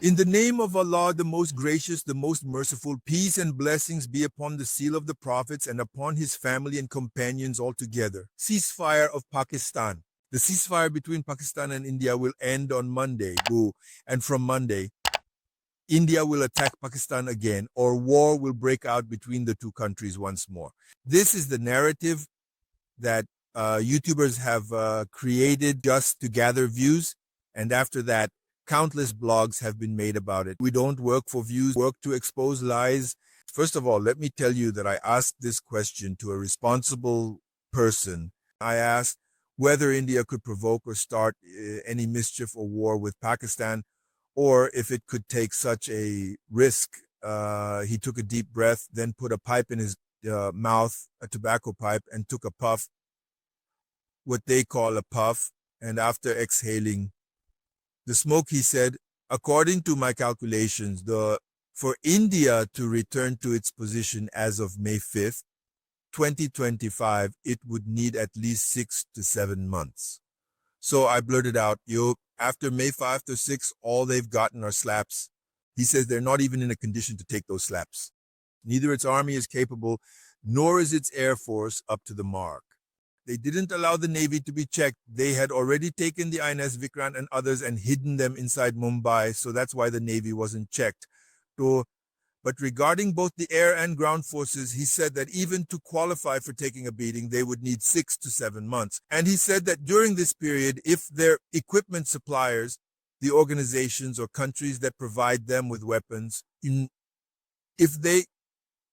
In the name of Allah, the most gracious, the most merciful, peace and blessings be upon the seal of the prophets and upon his family and companions altogether. Ceasefire of Pakistan. The ceasefire between Pakistan and India will end on Monday. And from Monday, India will attack Pakistan again, or war will break out between the two countries once more. This is the narrative that YouTubers have created just to gather views, and after that, countless blogs have been made about it. We don't work for views, work to expose lies. First of all, let me tell you that I asked this question to a responsible person. I asked whether India could provoke or start any mischief or war with Pakistan, or if it could take such a risk. He took a deep breath, then put a pipe in his mouth, a tobacco pipe, and took a puff, what they call a puff, and after exhaling the smoke, he said, according to my calculations, for India to return to its position as of May 5th, 2025, it would need at least 6 to 7 months. So I blurted out, after May 5 to 6, all they've gotten are slaps. He says they're not even in a condition to take those slaps. Neither its army is capable, nor is its air force up to the mark. They didn't allow the Navy to be checked. They had already taken the INS Vikrant and others and hidden them inside Mumbai, so that's why the Navy wasn't checked. But regarding both the air and ground forces, he said that even to qualify for taking a beating, they would need 6 to 7 months. And he said that during this period, if their equipment suppliers, the organizations or countries that provide them with weapons, if they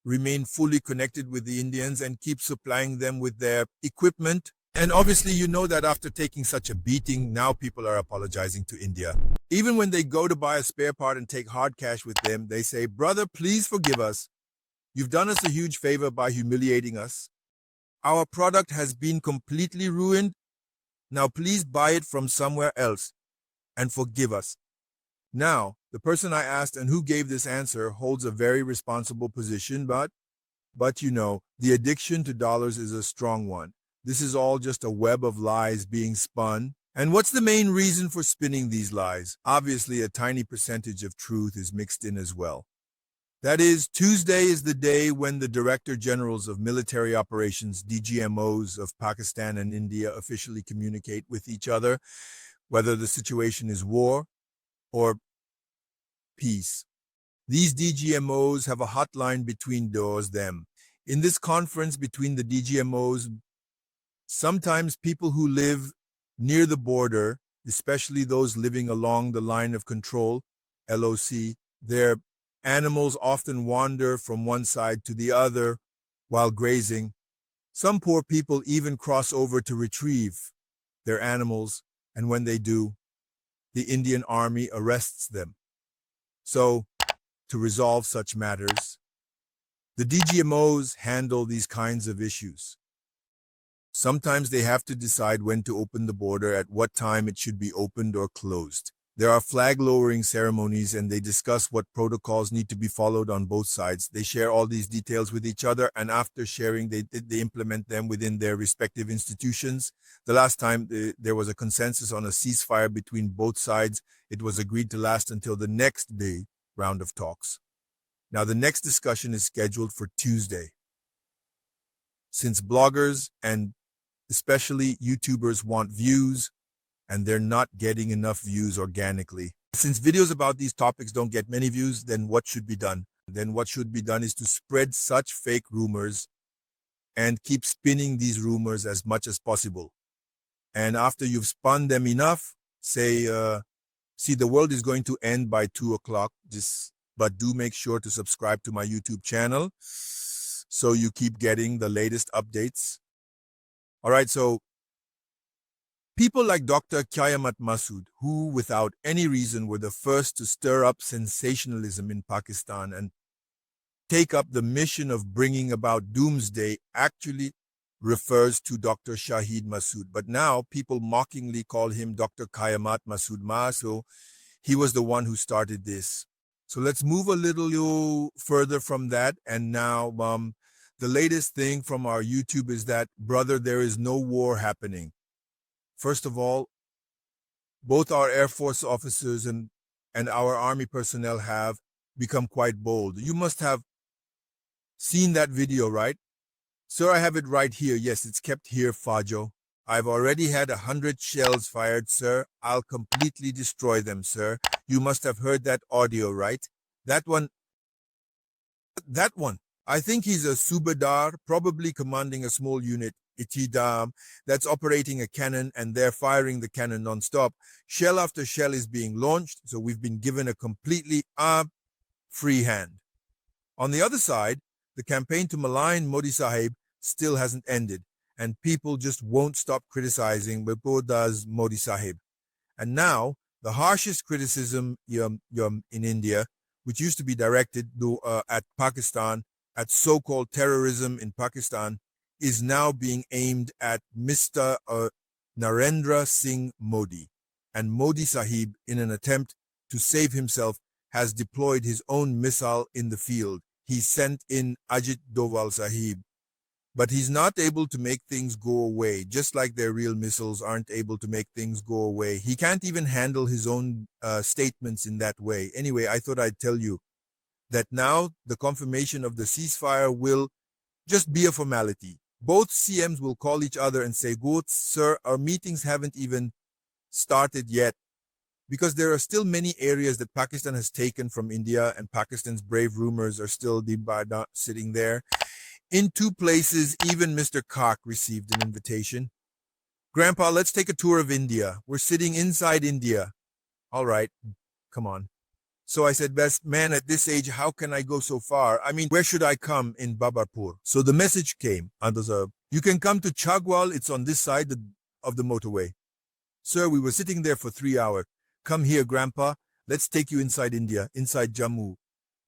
remain fully connected with the Indians and keep supplying them with their equipment. And obviously, you know that after taking such a beating, now people are apologizing to India. Even when they go to buy a spare part and take hard cash with them, they say, brother, please forgive us. You've done us a huge favor by humiliating us. Our product has been completely ruined. Now please buy it from somewhere else and forgive us. Now, the person I asked and who gave this answer holds a very responsible position, but the addiction to dollars is a strong one. This is all just a web of lies being spun. And what's the main reason for spinning these lies? Obviously, a tiny percentage of truth is mixed in as well. That is, Tuesday is the day when the Director Generals of Military Operations, DGMOs of Pakistan and India officially communicate with each other, whether the situation is war or peace. These DGMOs have a hotline between them. In this conference between the DGMOs, sometimes people who live near the border, especially those living along the line of control, LOC, their animals often wander from one side to the other while grazing. Some poor people even cross over to retrieve their animals, and when they do, the Indian Army arrests them. So, to resolve such matters, the DGMOs handle these kinds of issues. Sometimes they have to decide when to open the border, at what time it should be opened or closed. There are flag-lowering ceremonies, and they discuss what protocols need to be followed on both sides. They share all these details with each other, and after sharing, they implement them within their respective institutions. The last time there was a consensus on a ceasefire between both sides, it was agreed to last until the next day round of talks. Now, the next discussion is scheduled for Tuesday. Since bloggers and especially YouTubers want views, and they're not getting enough views organically. Since videos about these topics don't get many views, then what should be done? Then what should be done is to spread such fake rumors and keep spinning these rumors as much as possible. And after you've spun them enough, say, see, the world is going to end by 2 o'clock, but do make sure to subscribe to my YouTube channel so you keep getting the latest updates. All right, so people like Dr. Kyamat Masood, who without any reason were the first to stir up sensationalism in Pakistan and take up the mission of bringing about doomsday, actually refers to Dr. Shahid Masood. But now people mockingly call him Dr. Kyamat Masood. So he was the one who started this. So let's move a little further from that. And now the latest thing from our YouTube is that, brother, there is no war happening. First of all, both our Air Force officers and and our army personnel have become quite bold. You must have seen that video, right? Sir, I have it right here. Yes, it's kept here, Fajo. I've already had 100 shells fired, sir. I'll completely destroy them, sir. You must have heard that audio, right? That one. That one. I think he's a subadar, probably commanding a small unit, Itidam, that's operating a cannon and they're firing the cannon non-stop. Shell after shell is being launched, so we've been given a completely free hand. On the other side, the campaign to malign Modi Sahib still hasn't ended, and people just won't stop criticizing Bipoda's Modi Sahib. And now, the harshest criticism in India, which used to be directed at Pakistan, at so-called terrorism in Pakistan, is now being aimed at Mr. Narendra Singh Modi. And Modi Sahib, in an attempt to save himself, has deployed his own missile in the field. He sent in Ajit Doval Sahib. But he's not able to make things go away, just like their real missiles aren't able to make things go away. He can't even handle his own statements in that way. Anyway, I thought I'd tell you that now the confirmation of the ceasefire will just be a formality. Both CMs will call each other and say, "Good, sir, our meetings haven't even started yet," because there are still many areas that Pakistan has taken from India, and Pakistan's brave rumors are still sitting there. In 2 places, even Mr. Kak received an invitation. "Grandpa, let's take a tour of India. We're sitting inside India." "All right, come on." So I said, "Best man, at this age, how can I go so far? I mean, where should I come in Babarpur?" So the message came, "You can come to Chagwal, it's on this side of the motorway." "Sir, we were sitting there for 3 hours. Come here, Grandpa. Let's take you inside India, inside Jammu.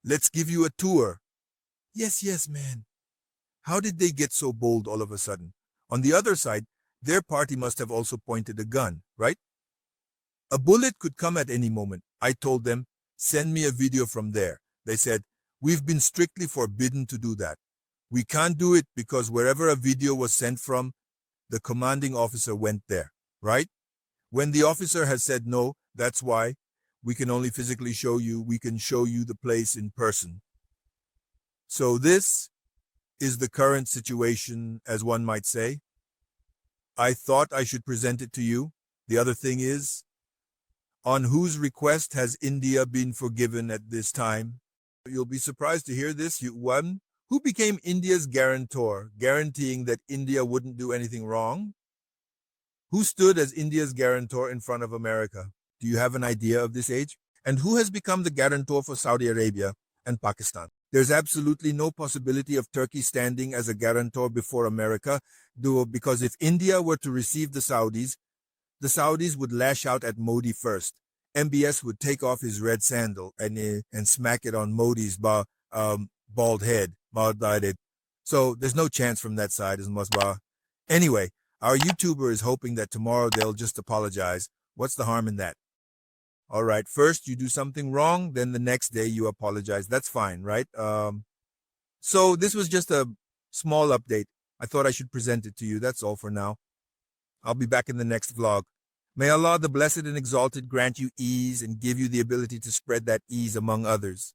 Let's give you a tour." Yes, man. How did they get so bold all of a sudden? On the other side, their party must have also pointed a gun, right? A bullet could come at any moment. I told them, "Send me a video from there." They said, "We've been strictly forbidden to do that. We can't do it because wherever a video was sent from, the commanding officer went there, right? When the officer has said no, that's why we can only physically show you. We can show you the place in person." So this is the current situation, as one might say. I thought I should present it to you. The other thing is, on whose request has India been forgiven at this time? You'll be surprised to hear this. One, who became India's guarantor, guaranteeing that India wouldn't do anything wrong? Who stood as India's guarantor in front of America? Do you have an idea of this age? And who has become the guarantor for Saudi Arabia and Pakistan? There's absolutely no possibility of Turkey standing as a guarantor before America, because if India were to receive the Saudis would lash out at Modi first. MBS would take off his red sandal and smack it on Modi's bald head. So there's no chance from that side. Anyway, our YouTuber is hoping that tomorrow they'll just apologize. What's the harm in that? All right, first you do something wrong, then the next day you apologize. That's fine, right? So this was just a small update. I thought I should present it to you. That's all for now. I'll be back in the next vlog. May Allah, the Blessed and Exalted, grant you ease and give you the ability to spread that ease among others.